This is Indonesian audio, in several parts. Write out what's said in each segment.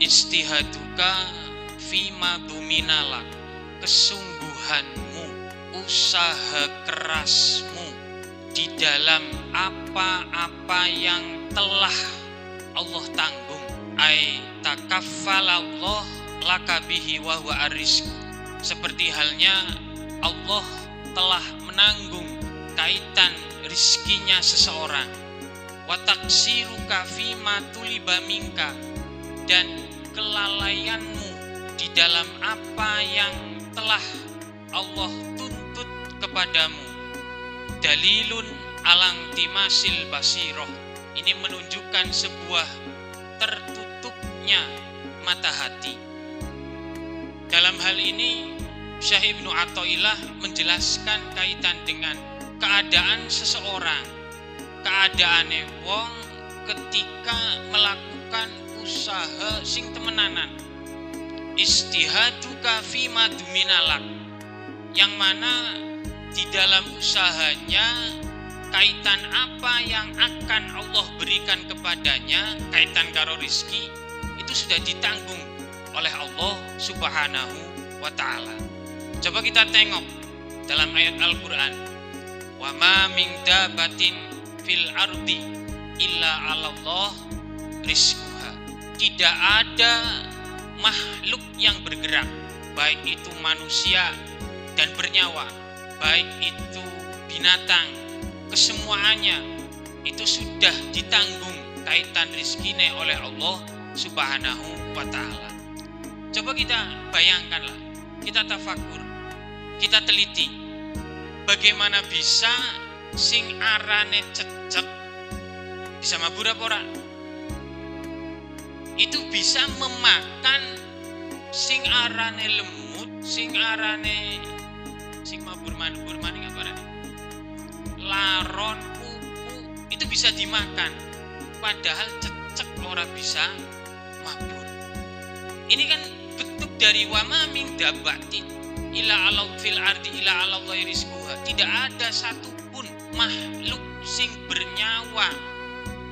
Istihaduka fima duminalak, kesungguhanmu, usaha kerasmu di dalam apa-apa yang telah Allah tanggung. Ai takaffalallah laka bihi wa huwa ar-rizq. Seperti halnya Allah telah menanggung kaitan rizkinya seseorang. Wa taksiruka fima tuliba minka, dan kelalaianmu di dalam apa yang telah Allah tuntut kepadamu. Dalilun alang timasil basiroh. Ini menunjukkan sebuah tertutupnya mata hati. Dalam hal ini Syekh Ibnu Athaillah menjelaskan kaitan dengan keadaan seseorang, keadaane wong ketika melakukan usaha sing temenanan. Istihaduka fima duminalak, yang mana di dalam usahanya kaitan apa yang akan Allah berikan kepadanya, kaitan karo rizki, itu sudah ditanggung oleh Allah Subhanahu wa ta'ala. Coba kita tengok dalam ayat Al-Quran. Wa ma min dabatin fil ardi illa 'alallah rizquha. Tidak ada makhluk yang bergerak, baik itu manusia dan bernyawa, baik itu binatang, kesemuanya itu sudah ditanggung kaitan rizkine oleh Allah Subhanahu wa ta'ala. Coba kita bayangkanlah, kita tafakur, kita teliti, bagaimana bisa sing arane cecek bisa mabur apa ora? Itu bisa memakan sing arane lemut, sing arane sing mabur maning apa arane? Laron, kuku, itu bisa dimakan, padahal cecek ora bisa mabur. Ini kan bentuk dari wama min dabatin ila ala fil ardi ila ala rizquha. Tidak ada satupun makhluk sing bernyawa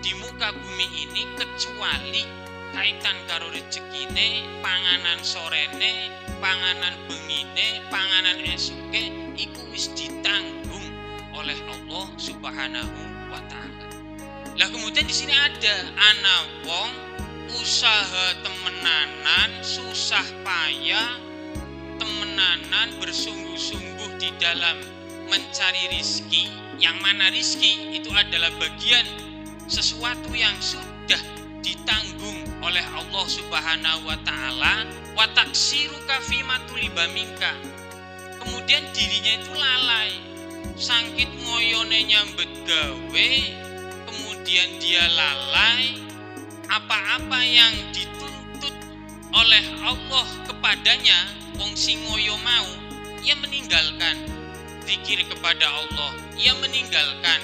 di muka bumi ini kecuali kaitan karo rezekine, panganan sorene, panganan bengine, panganan esuke, iku wis ditanggung oleh Allah Subhanahu wa ta'ala. Lah kemudian di sini ada ana wong usaha temenanan, susah payah temenanan, bersungguh-sungguh di dalam mencari rizki. Yang mana rizki itu adalah bagian sesuatu yang sudah ditanggung oleh Allah Subhanahu wa ta'ala. Wa taksiruka fima tuliba minka. Kemudian dirinya itu lalai, sangkit ngoyone nyambet gawe, kemudian dia lalai apa-apa yang dituntut oleh Allah kepadanya, wong sing ngoyo mau, ia meninggalkan zikir kepada Allah, ia meninggalkan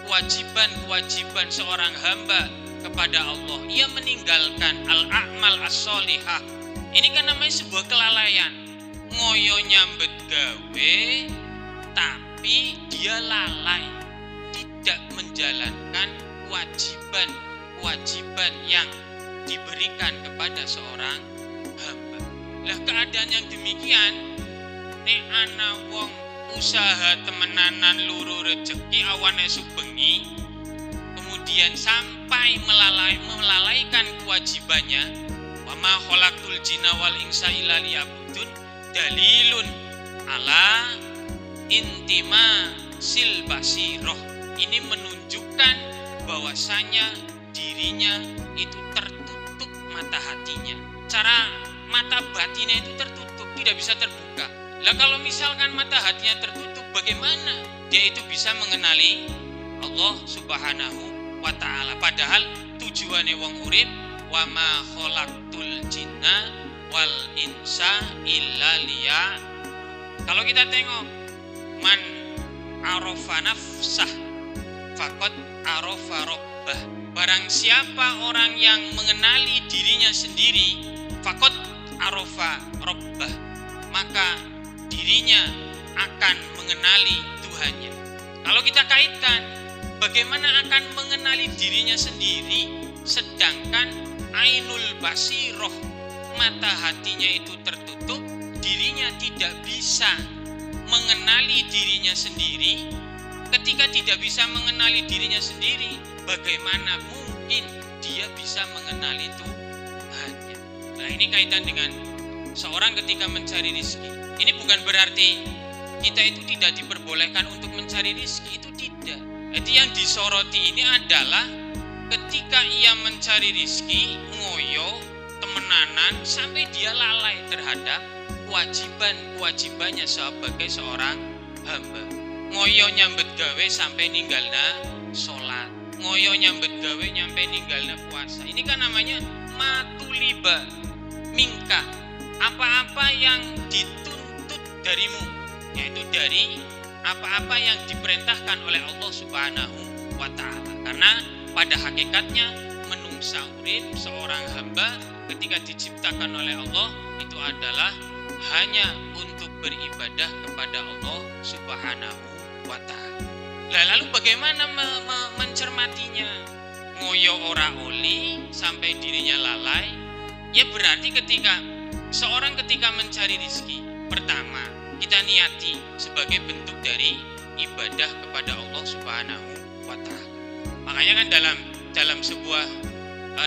kewajiban-kewajiban seorang hamba kepada Allah, ia meninggalkan al-a'mal as-solihah. Ini kan namanya sebuah kelalaian. Ngoyo nyambet gawe, tapi dia lalai, tidak menjalankan kewajiban yang diberikan kepada seorang hamba. Lah keadaan yang demikian, nek ana wong usaha temenanan luru rezeki awan esuk bengi, kemudian sampai melalaikan kewajibannya, wa ma khalaqtul jinna wal insa illa liya'budun, dalilun ala intima sil basiroh. Ini menunjukkan bahwasanya dirinya itu tertutup mata hatinya. Cara mata batinnya itu tertutup, tidak bisa terbuka. Lah kalau misalkan mata hatinya tertutup, bagaimana dia itu bisa mengenali Allah Subhanahu wa ta'ala? Padahal tujuannya wong urip, wa ma khalaqtul jinna wal insa illa liya. Kalau kita tengok, man arafa nafsah faqad arafa rabbah. Barang siapa orang yang mengenali dirinya sendiri, faqad arafa rabbah, maka dirinya akan mengenali Tuhannya. Kalau kita kaitkan, bagaimana akan mengenali dirinya sendiri, sedangkan ainul basiroh, mata hatinya itu tertutup, dirinya tidak bisa mengenali dirinya sendiri. Ketika tidak bisa mengenali dirinya sendiri, bagaimana mungkin dia bisa mengenali Tuhannya? Nah, ini kaitan dengan seorang ketika mencari rezeki. Ini bukan berarti kita itu tidak diperbolehkan untuk mencari rezeki, itu tidak. Jadi yang disoroti ini adalah ketika ia mencari rezeki, ngoyo, temenanan, sampai dia lalai terhadap kewajibannya sebagai seorang hamba. Ngoyo nyambet gawe sampai ninggalna sholat, ngoyo nyambet gawe nyampe ninggalna puasa. Ini kan namanya matuliba mingka, apa-apa yang dituntut darimu, yaitu dari apa-apa yang diperintahkan oleh Allah Subhanahu wa Ta'ala. Karena pada hakikatnya menungsa urip seorang hamba ketika diciptakan oleh Allah itu adalah hanya untuk beribadah kepada Allah Subhanahu wa Ta'ala. Lalu bagaimana mencermatinya? Ngoyo ora oli sampai dirinya lalai. Ya berarti seorang ketika mencari rezeki, pertama kita niati sebagai bentuk dari ibadah kepada Allah Subhanahu wa Ta'ala. Makanya kan dalam sebuah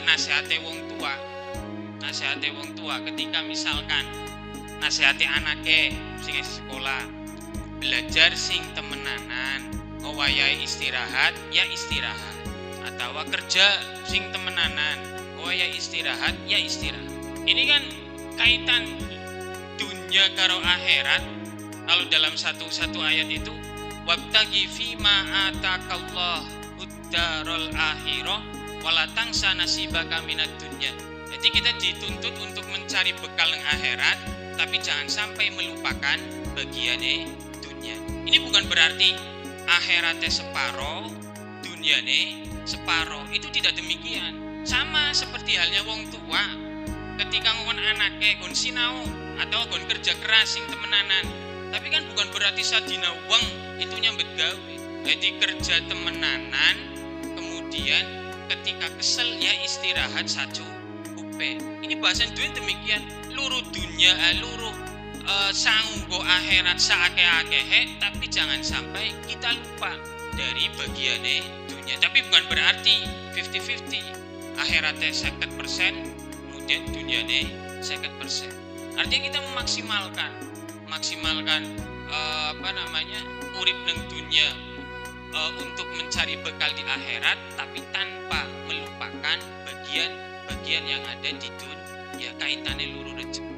nasihate wong tua ketika misalkan nasihati anake sing sekolah, belajar sing temenanan, wayahe istirahat ya istirahat, atau kerja sing temenanan, wayahe istirahat ya istirahat. Ini kan kaitan dunia karo akhirat. Kalau dalam satu ayat itu, wabtaghi fima atakallah uddarul akhirah wala tangsa nasibaka minad dunya. Jadi kita dituntut untuk mencari bekal yang akhirat, tapi jangan sampai melupakan bagiane dunia. Ini bukan berarti akhiratnya separoh, duniane separoh. Itu tidak demikian. Sama seperti halnya wong tua ketika ngomong anaknya gon sinau atau gon kerja keras sing temenanan. Tapi kan bukan berarti sadina wong itu nyambet gawe. Jadi kerja temenanan, kemudian ketika kesel ya istirahat sajo upe. Ini bahasan duit demikian. Luruh dunia, luruh sanggo akhirat saake-akehe, tapi jangan sampai kita lupa dari bagiannya dunia. Tapi bukan berarti 50-50. Akhiratnya 50%, kemudian dunianya 50%. Artinya kita memaksimalkan urip nang dunia untuk mencari bekal di akhirat, tapi tanpa melupakan bagian yang ada di dunia. Ya kaitannya luruh rezeki.